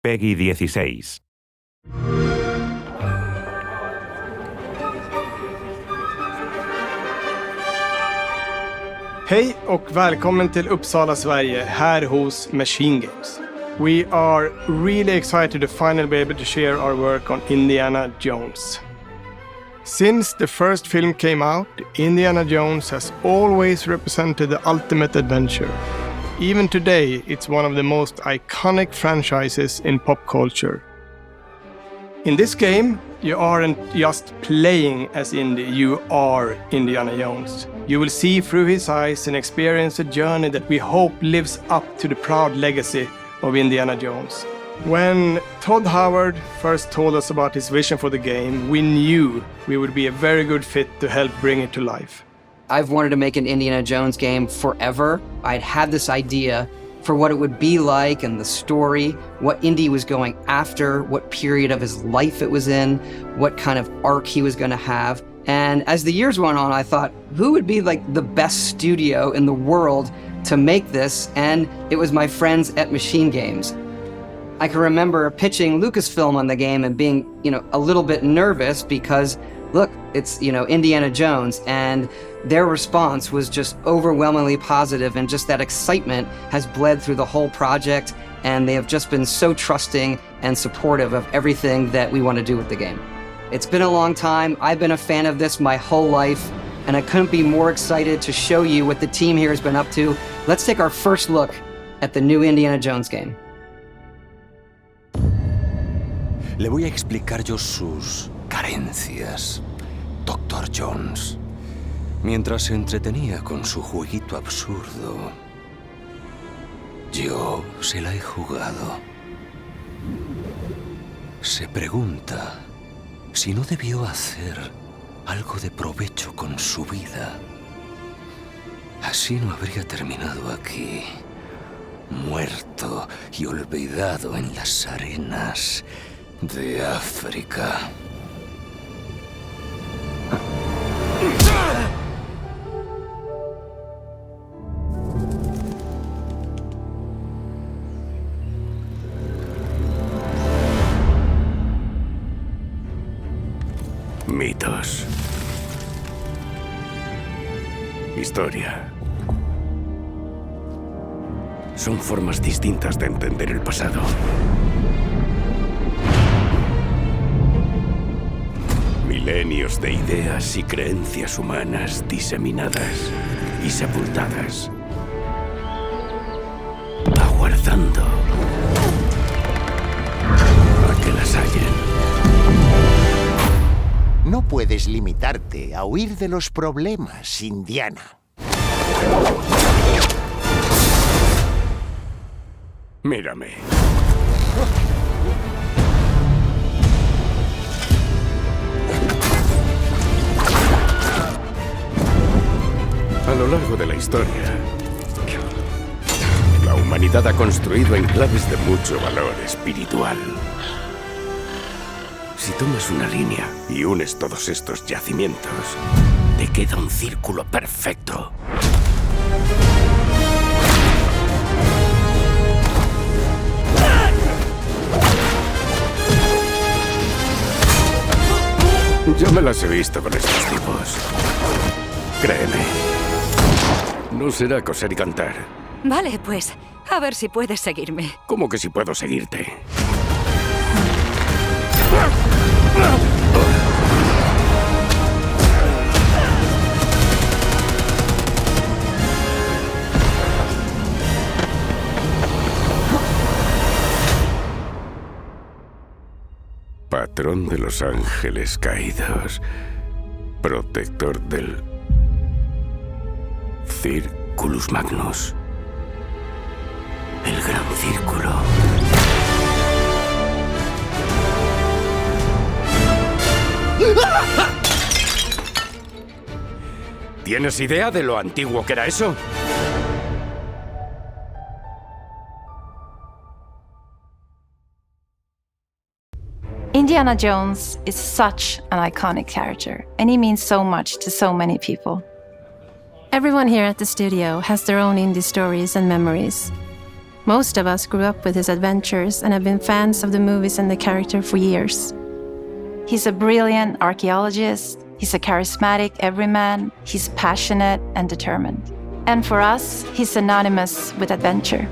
Peggy 16. Hej och välkommen till Uppsala, Sverige, här hos Machine Games. We are really excited to finally be able to share our work on Indiana Jones. Since the first film came out, Indiana Jones has always represented the ultimate adventure. Even today, it's one of the most iconic franchises in pop culture. In this game, you aren't just playing as Indy, you are Indiana Jones. You will see through his eyes and experience a journey that we hope lives up to the proud legacy of Indiana Jones. When Todd Howard first told us about his vision for the game, we knew we would be a very good fit to help bring it to life. I've wanted to make an Indiana Jones game forever. I'd had this idea for what it would be like and the story, what Indy was going after, what period of his life it was in, what kind of arc he was going to have. And as the years went on, I thought, who would be like the best studio in the world to make this? And it was my friends at Machine Games. I can remember pitching Lucasfilm on the game and being, a little bit nervous because, look, it's, Indiana Jones, and their response was just overwhelmingly positive, and just that excitement has bled through the whole project, and they have just been so trusting and supportive of everything that we want to do with the game. It's been a long time. I've been a fan of this my whole life, and I couldn't be more excited to show you what the team here has been up to. Let's take our first look at the new Indiana Jones game. Le voy a explicar yo sus carencias, Dr. Jones. Mientras se entretenía con su jueguito absurdo, yo se la he jugado. Se pregunta si no debió hacer algo de provecho con su vida. Así no habría terminado aquí, muerto y olvidado en las arenas de África. Mitos. Historia. Son formas distintas de entender el pasado. Milenios de ideas y creencias humanas diseminadas y sepultadas, aguardando a que las hallen. No puedes limitarte a huir de los problemas, Indiana. Mírame. A lo largo de la historia, la humanidad ha construido enclaves de mucho valor espiritual. Si tomas una línea y unes todos estos yacimientos, te queda un círculo perfecto. Yo me las he visto con estos tipos. Créeme. No será coser y cantar. Vale, pues, a ver si puedes seguirme. ¿Cómo que si puedo seguirte? Patrón de los ángeles caídos, protector del Circulus Magnus, el Gran Circulo. ¿Tienes idea de lo antiguo que era eso? Indiana Jones is such an iconic character, and he means so much to so many people. Everyone here at the studio has their own indie stories and memories. Most of us grew up with his adventures and have been fans of the movies and the character for years. He's a brilliant archaeologist, he's a charismatic everyman, he's passionate and determined. And for us, he's synonymous with adventure.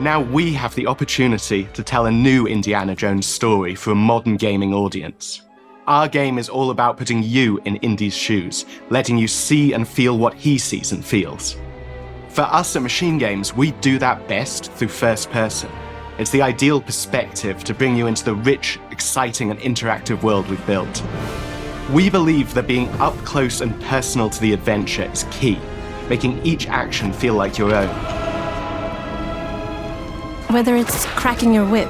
Now we have the opportunity to tell a new Indiana Jones story for a modern gaming audience. Our game is all about putting you in Indy's shoes, letting you see and feel what he sees and feels. For us at Machine Games, we do that best through first person. It's the ideal perspective to bring you into the rich, exciting and interactive world we've built. We believe that being up close and personal to the adventure is key, making each action feel like your own. Whether it's cracking your whip,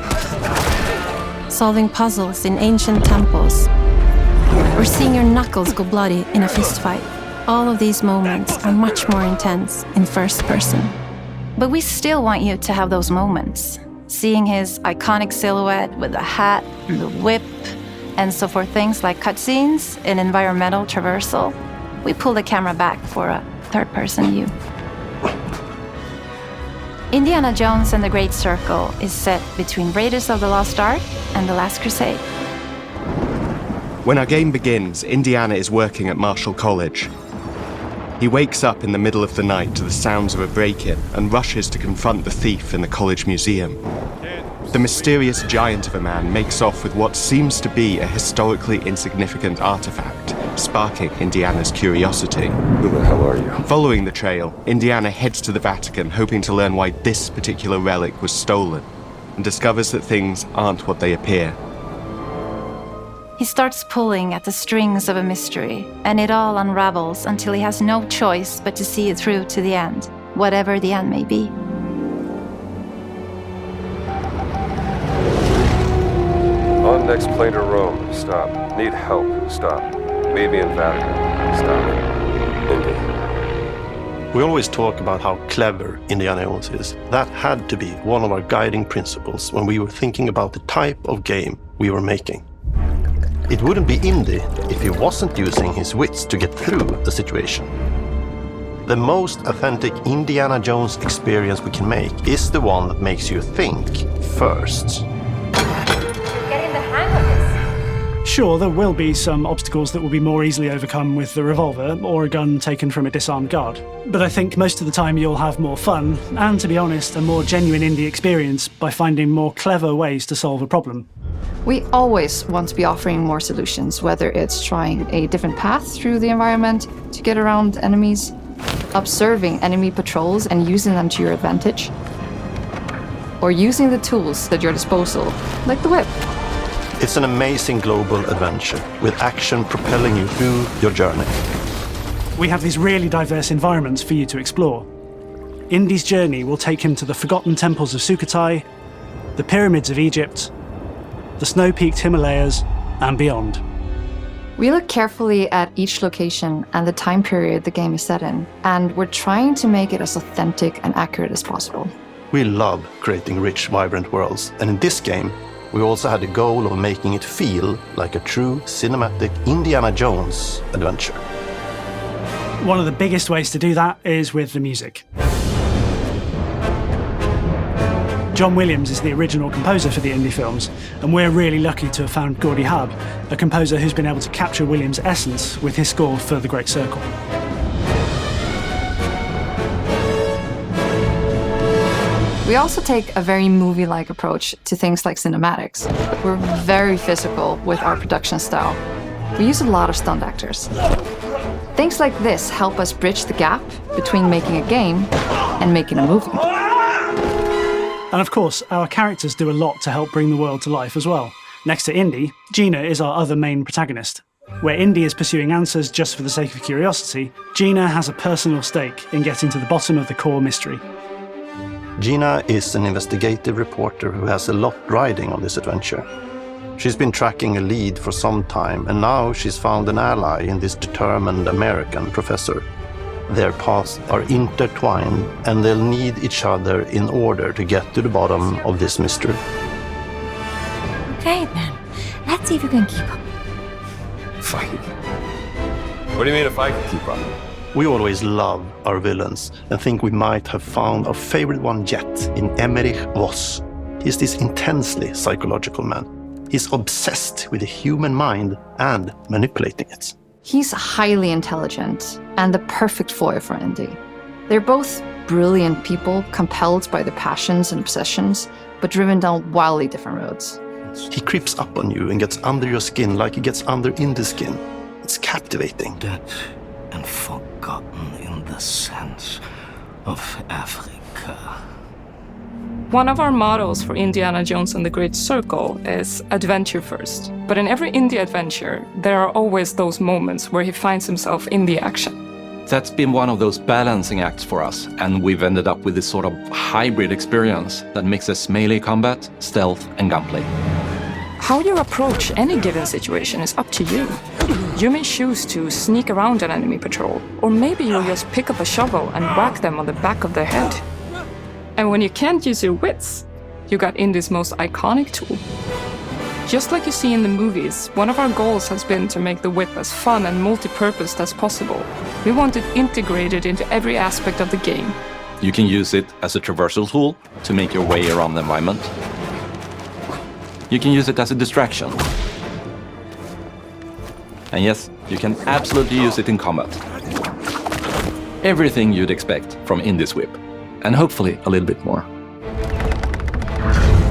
solving puzzles in ancient temples, or seeing your knuckles go bloody in a fistfight, all of these moments are much more intense in first person. But we still want you to have those moments. Seeing his iconic silhouette with the hat, the whip, and so for things like cutscenes and environmental traversal, we pull the camera back for a third-person view. Indiana Jones and the Great Circle is set between Raiders of the Lost Ark and The Last Crusade. When our game begins, Indiana is working at Marshall College. He wakes up in the middle of the night to the sounds of a break-in and rushes to confront the thief in the college museum. The mysterious giant of a man makes off with what seems to be a historically insignificant artifact, sparking Indiana's curiosity. Who the hell are you? Following the trail, Indiana heads to the Vatican hoping to learn why this particular relic was stolen, and discovers that things aren't what they appear. He starts pulling at the strings of a mystery, and it all unravels until he has no choice but to see it through to the end, whatever the end may be. On next plane to Rome, stop. Need help, stop. Meet me in Vatican, stop. Indy. We always talk about how clever Indiana Jones is. That had to be one of our guiding principles when we were thinking about the type of game we were making. It wouldn't be Indy if he wasn't using his wits to get through the situation. The most authentic Indiana Jones experience we can make is the one that makes you think first. Getting the hang of this. Sure, there will be some obstacles that will be more easily overcome with the revolver or a gun taken from a disarmed guard. But I think most of the time you'll have more fun, and to be honest, a more genuine indie experience by finding more clever ways to solve a problem. We always want to be offering more solutions, whether it's trying a different path through the environment to get around enemies, observing enemy patrols and using them to your advantage, or using the tools at your disposal, like the whip. It's an amazing global adventure, with action propelling you through your journey. We have these really diverse environments for you to explore. Indy's journey will take him to the forgotten temples of Sukhothai, the pyramids of Egypt, the snow-peaked Himalayas, and beyond. We look carefully at each location and the time period the game is set in, and we're trying to make it as authentic and accurate as possible. We love creating rich, vibrant worlds, and in this game, we also had the goal of making it feel like a true cinematic Indiana Jones adventure. One of the biggest ways to do that is with the music. John Williams is the original composer for the Indy films, and we're really lucky to have found Gordy Hub, a composer who's been able to capture Williams' essence with his score for The Great Circle. We also take a very movie-like approach to things like cinematics. We're very physical with our production style. We use a lot of stunt actors. Things like this help us bridge the gap between making a game and making a movie. And of course, our characters do a lot to help bring the world to life as well. Next to Indy, Gina is our other main protagonist. Where Indy is pursuing answers just for the sake of curiosity, Gina has a personal stake in getting to the bottom of the core mystery. Gina is an investigative reporter who has a lot riding on this adventure. She's been tracking a lead for some time, and now she's found an ally in this determined American professor. Their paths are intertwined, and they'll need each other in order to get to the bottom of this mystery. Okay, then. Let's see if you can keep up. Fight. What do you mean if I can keep up? We always love our villains and think we might have found our favorite one yet in Emmerich Voss. He's this intensely psychological man. He's obsessed with the human mind and manipulating it. He's highly intelligent and the perfect foil for Indy. They're both brilliant people, compelled by their passions and obsessions, but driven down wildly different roads. He creeps up on you and gets under your skin like he gets under Indy's skin. It's captivating. Dead and forgotten in the sense of Africa. One of our mottos for Indiana Jones and the Great Circle is adventure first. But in every Indy adventure, there are always those moments where he finds himself in the action. That's been one of those balancing acts for us, and we've ended up with this sort of hybrid experience that mixes melee combat, stealth, and gunplay. How you approach any given situation is up to you. You may choose to sneak around an enemy patrol, or maybe you'll just pick up a shovel and whack them on the back of their head. And when you can't use your wits, you got Indy's most iconic tool. Just like you see in the movies, one of our goals has been to make the whip as fun and multi-purposed as possible. We want it integrated into every aspect of the game. You can use it as a traversal tool to make your way around the environment. You can use it as a distraction. And yes, you can absolutely use it in combat. Everything you'd expect from Indy's whip, and hopefully a little bit more.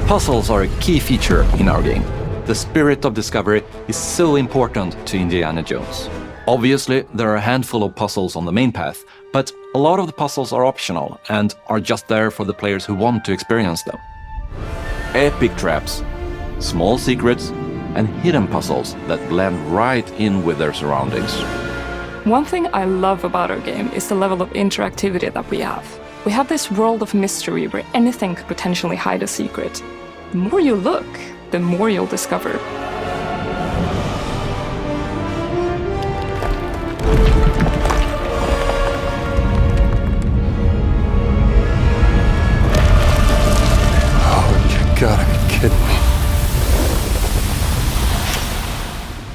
Puzzles are a key feature in our game. The spirit of discovery is so important to Indiana Jones. Obviously, there are a handful of puzzles on the main path, but a lot of the puzzles are optional and are just there for the players who want to experience them. Epic traps, small secrets, and hidden puzzles that blend right in with their surroundings. One thing I love about our game is the level of interactivity that we have. We have this world of mystery where anything could potentially hide a secret. The more you look, the more you'll discover. Oh, you gotta be kidding me.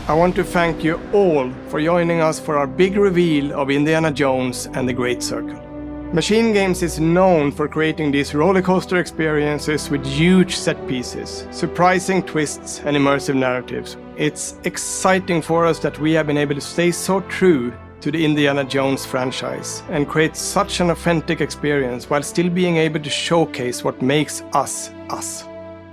I want to thank you all for joining us for our big reveal of Indiana Jones and the Great Circle. Machine Games is known for creating these rollercoaster experiences with huge set pieces, surprising twists, and immersive narratives. It's exciting for us that we have been able to stay so true to the Indiana Jones franchise and create such an authentic experience while still being able to showcase what makes us us.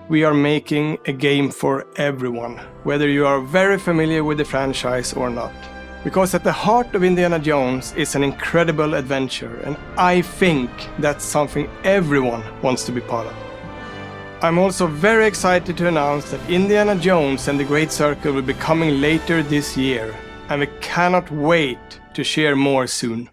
We are making a game for everyone, whether you are very familiar with the franchise or not. Because at the heart of Indiana Jones is an incredible adventure, and I think that's something everyone wants to be part of. I'm also very excited to announce that Indiana Jones and the Great Circle will be coming later this year, and we cannot wait to share more soon.